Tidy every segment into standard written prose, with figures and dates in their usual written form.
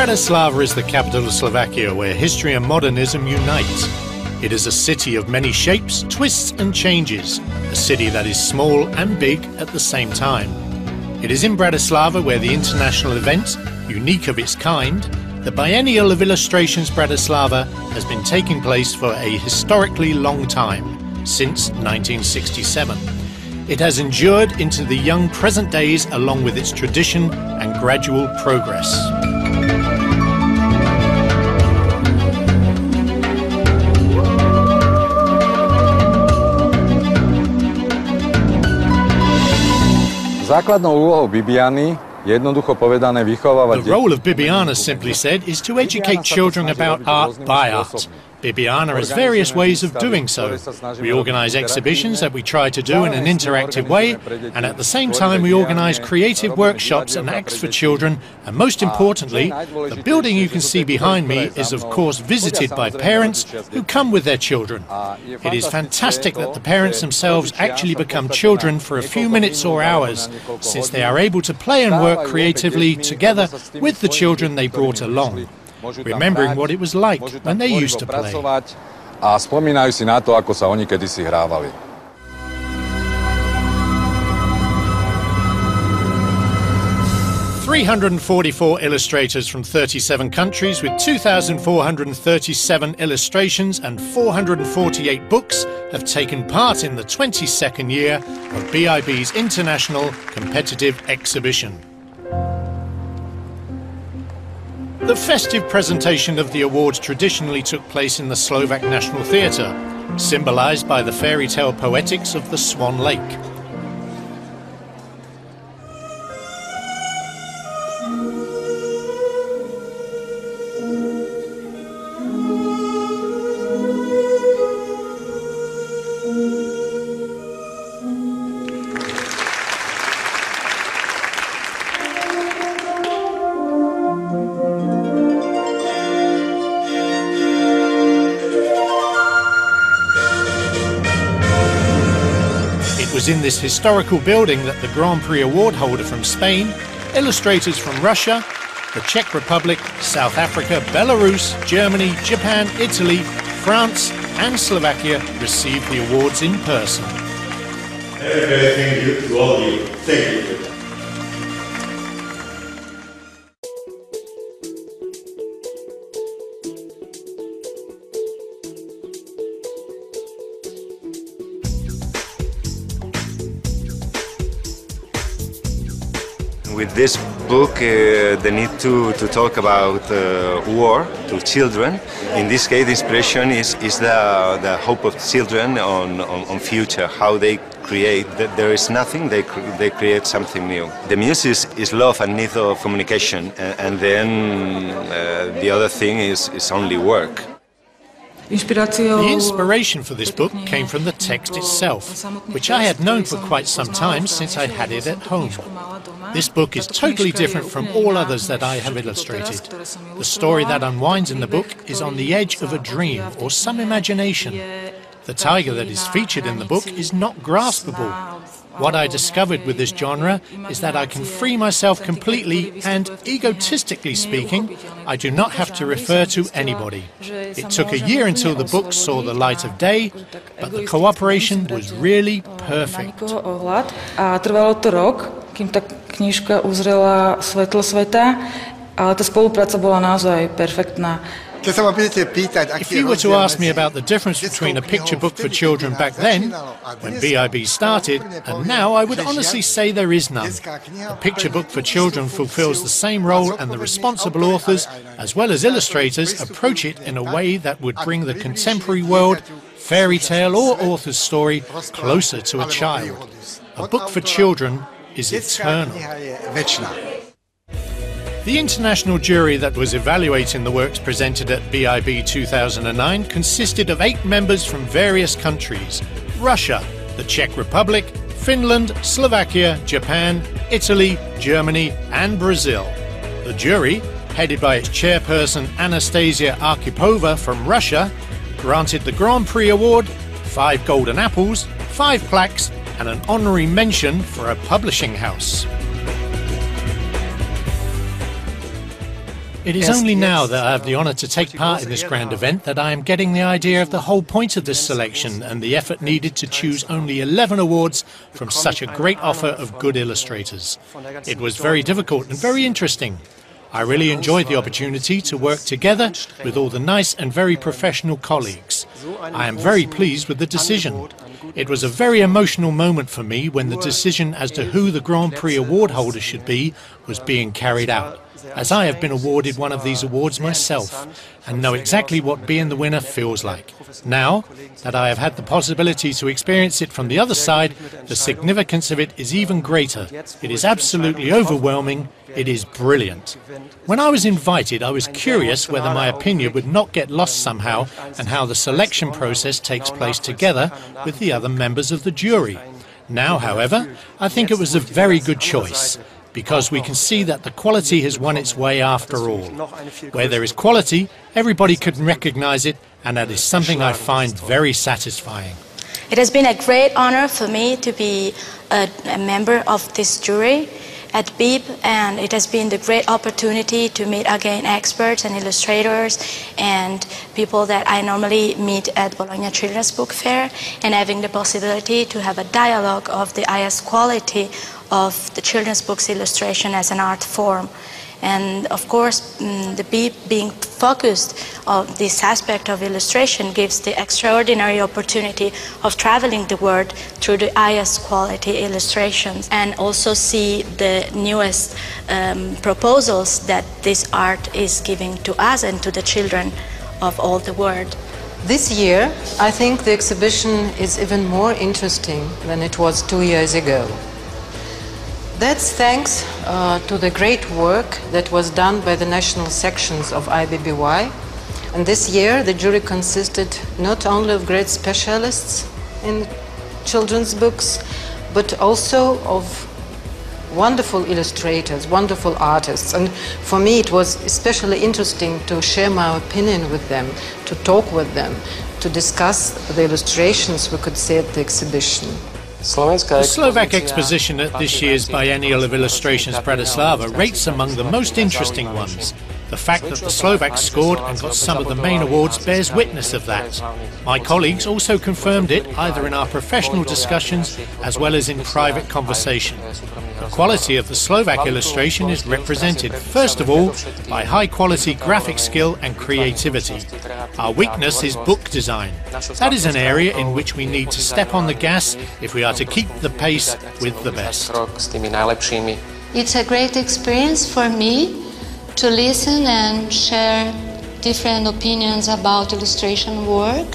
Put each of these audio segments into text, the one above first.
Bratislava is the capital of Slovakia, where history and modernism unite. It is a city of many shapes, twists and changes, a city that is small and big at the same time. It is in Bratislava where the international event, unique of its kind, the Biennial of Illustrations Bratislava, has been taking place for a historically long time, since 1967. It has endured into the young present days along with its tradition and gradual progress. Základnou úlohou Bibiany je jednoducho povedané vychovávať. The role of Bibiana, simply said, is to educate children about art by art. Bibiana has various ways of doing so. We organise exhibitions that we try to do in an interactive way, and at the same time we organise creative workshops and acts for children, and most importantly, the building you can see behind me is of course visited by parents who come with their children. It is fantastic that the parents themselves actually become children for a few minutes or hours, since they are able to play and work creatively together with the children they brought along, remembering what it was like when they used to play. A spomínajú si na to, ako sa oni kedysi hrávali. ...344 illustrators from 37 countries with 2,437 illustrations and 448 books have taken part in the 22nd year of BIB's International Competitive Exhibition. The festive presentation of the awards traditionally took place in the Slovak National Theatre, symbolised by the fairy tale poetics of the Swan Lake. It was in this historical building that the Grand Prix award holder from Spain, illustrators from Russia, the Czech Republic, South Africa, Belarus, Germany, Japan, Italy, France and Slovakia received the awards in person. Thank you to all of you. Thank you. With this book, they need to talk about war to children. In this case, the inspiration is the hope of children on future, how they create. There is nothing, they create something new. The muse is love and need of communication, and then the other thing is only work. The inspiration for this book came from the text itself, which I had known for quite some time since I had it at home. This book is totally different from all others that I have illustrated. The story that unwinds in the book is on the edge of a dream or some imagination. The tiger that is featured in the book is not graspable. What I discovered with this genre is that I can free myself completely and, egotistically speaking, I do not have to refer to anybody. It took a year until the book saw the light of day, but the cooperation was really perfect. Trvalo to rok, kým ta knížka uzrela svetlo sveta, ale tá spolupráca bola naozaj perfektná. If you were to ask me about the difference between a picture book for children back then, when BIB started, and now, I would honestly say there is none. A picture book for children fulfills the same role, and the responsible authors, as well as illustrators, approach it in a way that would bring the contemporary world, fairy tale or author's story, closer to a child. A book for children is eternal. The international jury that was evaluating the works presented at BIB 2009 consisted of 8 members from various countries: Russia, the Czech Republic, Finland, Slovakia, Japan, Italy, Germany and Brazil. The jury, headed by its chairperson Anastasia Arkhipova from Russia, granted the Grand Prix award, 5 golden apples, 5 plaques and an honorary mention for a publishing house. It is only now that I have the honour to take part in this grand event that I am getting the idea of the whole point of this selection and the effort needed to choose only 11 awards from such a great offer of good illustrators. It was very difficult and very interesting. I really enjoyed the opportunity to work together with all the nice and very professional colleagues. I am very pleased with the decision. It was a very emotional moment for me when the decision as to who the Grand Prix award holder should be was being carried out, as I have been awarded one of these awards myself and know exactly what being the winner feels like. Now that I have had the possibility to experience it from the other side, the significance of it is even greater. It is absolutely overwhelming. It is brilliant. When I was invited, I was curious whether my opinion would not get lost somehow and how the selection process takes place together with the other members of the jury. Now, however, I think it was a very good choice, because we can see that the quality has won its way after all. Where there is quality, everybody can recognize it, and that is something I find very satisfying. It has been a great honor for me to be a member of this jury at BIB, and it has been the great opportunity to meet again experts and illustrators and people that I normally meet at Bologna Children's Book Fair, and having the possibility to have a dialogue of the highest quality of the children's books illustration as an art form. And of course, the BIB being focused on this aspect of illustration gives the extraordinary opportunity of traveling the world through the highest quality illustrations and also see the newest proposals that this art is giving to us and to the children of all the world. This year, I think the exhibition is even more interesting than it was 2 years ago. That's thanks to the great work that was done by the national sections of IBBY. And this year, the jury consisted not only of great specialists in children's books, but also of wonderful illustrators, wonderful artists. And for me, it was especially interesting to share my opinion with them, to talk with them, to discuss the illustrations we could see at the exhibition. The Slovak exposition at this year's Biennial of Illustrations Bratislava rates among the most interesting ones. The fact that the Slovaks scored and got some of the main awards bears witness of that. My colleagues also confirmed it either in our professional discussions as well as in private conversation. The quality of the Slovak illustration is represented, first of all, by high-quality graphic skill and creativity. Our weakness is book design. That is an area in which we need to step on the gas if we are to keep the pace with the best. It's a great experience for me to listen and share different opinions about illustration work.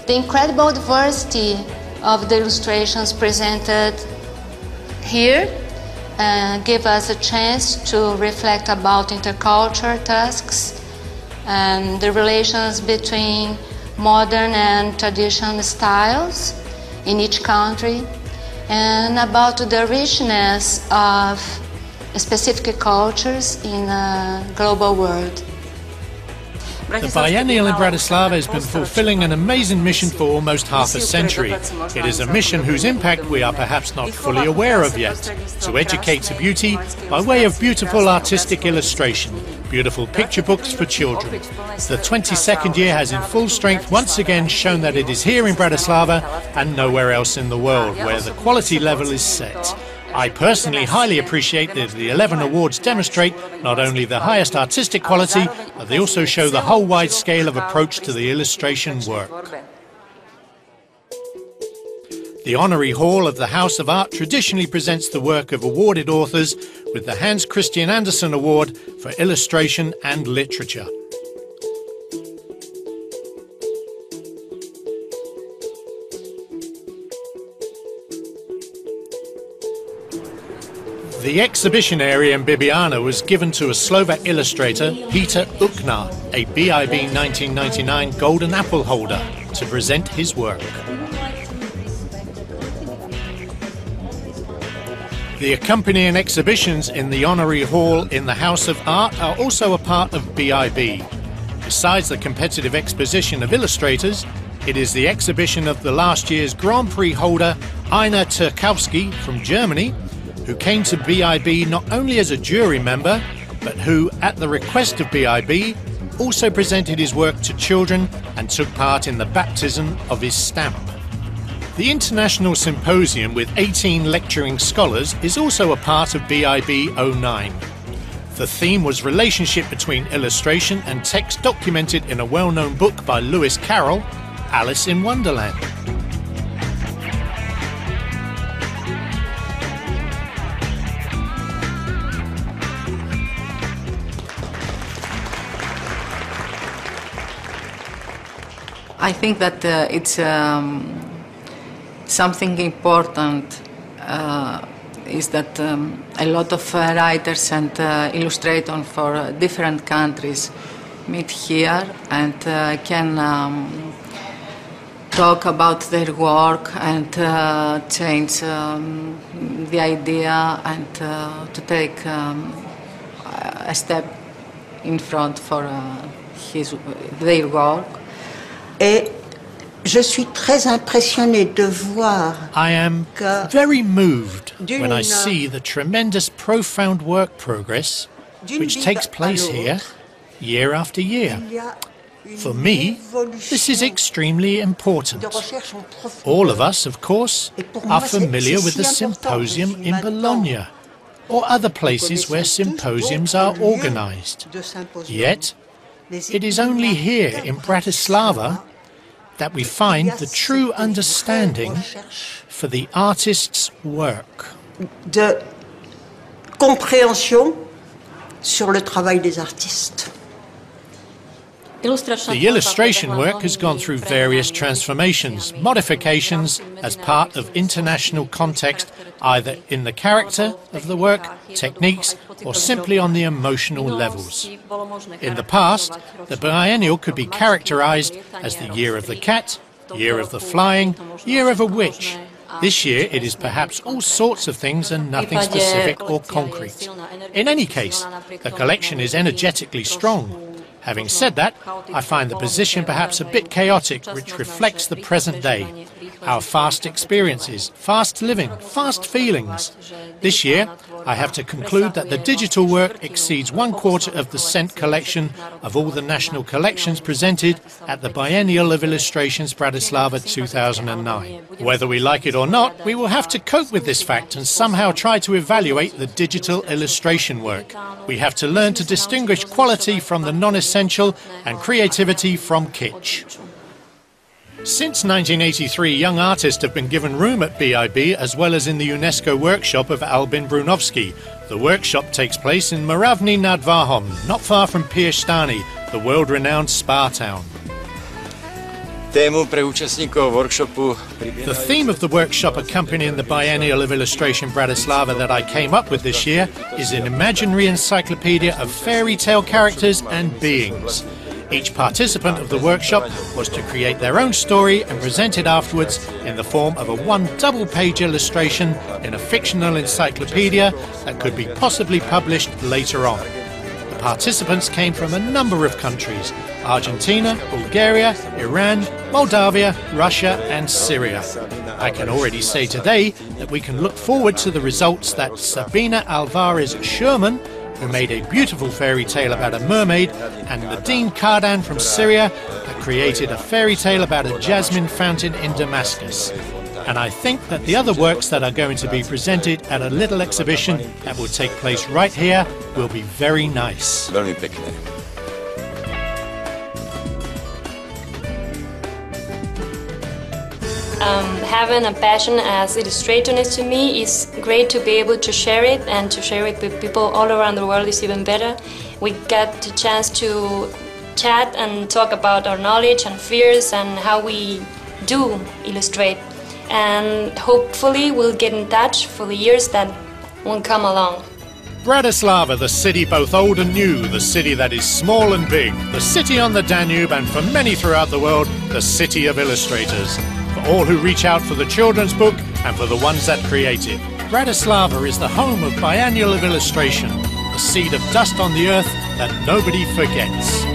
The incredible diversity of the illustrations presented here give us a chance to reflect about intercultural tasks and the relations between modern and traditional styles in each country, and about the richness of specific cultures in a global world. The Biennial in Bratislava has been fulfilling an amazing mission for almost half a century. It is a mission whose impact we are perhaps not fully aware of yet, to educate to beauty by way of beautiful artistic illustration, beautiful picture books for children. The 22nd year has in full strength once again shown that it is here in Bratislava and nowhere else in the world where the quality level is set. I personally highly appreciate that the 11 awards demonstrate not only the highest artistic quality, but they also show the whole wide scale of approach to the illustration work. The Honorary Hall of the House of Art traditionally presents the work of awarded authors with the Hans Christian Andersen Award for Illustration and Literature. The exhibition area in Bibiana was given to a Slovak illustrator, Peter Uknar, a BIB 1999 Golden Apple holder, to present his work. The accompanying exhibitions in the Honorary Hall in the House of Art are also a part of BIB. Besides the competitive exposition of illustrators, it is the exhibition of the last year's Grand Prix holder, Ina Turkowski from Germany, who came to BIB not only as a jury member, but who, at the request of BIB, also presented his work to children and took part in the baptism of his stamp. The International Symposium with 18 lecturing scholars is also a part of BIB 09. The theme was relationship between illustration and text documented in a well-known book by Lewis Carroll, Alice in Wonderland. I think that it's something important is that a lot of writers and illustrators for different countries meet here and can talk about their work and change the idea and to take a step in front for their work. Et je suis très impressionnée de voir. I am very moved when I see the tremendous profound work progress which takes place here year after year. For me, this is extremely important. All of us, of course, are familiar with the symposium in Bologna or other places where symposiums are organized. Yet, it is only here in Bratislava that we find the true understanding for the artist's work. De compréhension sur le travail des artistes. The illustration work has gone through various transformations, modifications as part of international context, either in the character of the work, techniques, or simply on the emotional levels. In the past, the biennial could be characterized as the year of the cat, year of the flying, year of a witch. This year it is perhaps all sorts of things and nothing specific or concrete. In any case, the collection is energetically strong. Having said that, I find the position perhaps a bit chaotic, which reflects the present day. Our fast experiences, fast living, fast feelings. This year, I have to conclude that the digital work exceeds 1/4 of the cent collection of all the national collections presented at the Biennial of Illustrations Bratislava 2009. Whether we like it or not, we will have to cope with this fact and somehow try to evaluate the digital illustration work. We have to learn to distinguish quality from the non-essential and creativity from kitsch. Since 1983, young artists have been given room at BIB as well as in the UNESCO workshop of Albin Brunovsky. The workshop takes place in Moravny nad Váhom, not far from Piešťany, the world-renowned spa town. The theme of the workshop accompanying the Biennial of Illustration Bratislava that I came up with this year is an imaginary encyclopedia of fairy tale characters and beings. Each participant of the workshop was to create their own story and present it afterwards in the form of a one double-page illustration in a fictional encyclopedia that could be possibly published later on. The participants came from a number of countries: Argentina, Bulgaria, Iran, Moldavia, Russia and Syria. I can already say today that we can look forward to the results that Sabina Alvarez-Sherman, who made a beautiful fairy tale about a mermaid, and Nadine Kardan from Syria, that created a fairy tale about a jasmine fountain in Damascus. And I think that the other works that are going to be presented at a little exhibition that will take place right here will be very nice. Veľmi pekné. Having a passion as illustrators to me is great. To be able to share it and to share it with people all around the world is even better. We get the chance to chat and talk about our knowledge and fears and how we do illustrate. And hopefully we'll get in touch for the years that will come along. Bratislava, the city both old and new, the city that is small and big, the city on the Danube, and for many throughout the world, the city of illustrators. For all who reach out for the children's book and for the ones that create it. Bratislava is the home of Biennial of Illustration, the seed of dust on the earth that nobody forgets.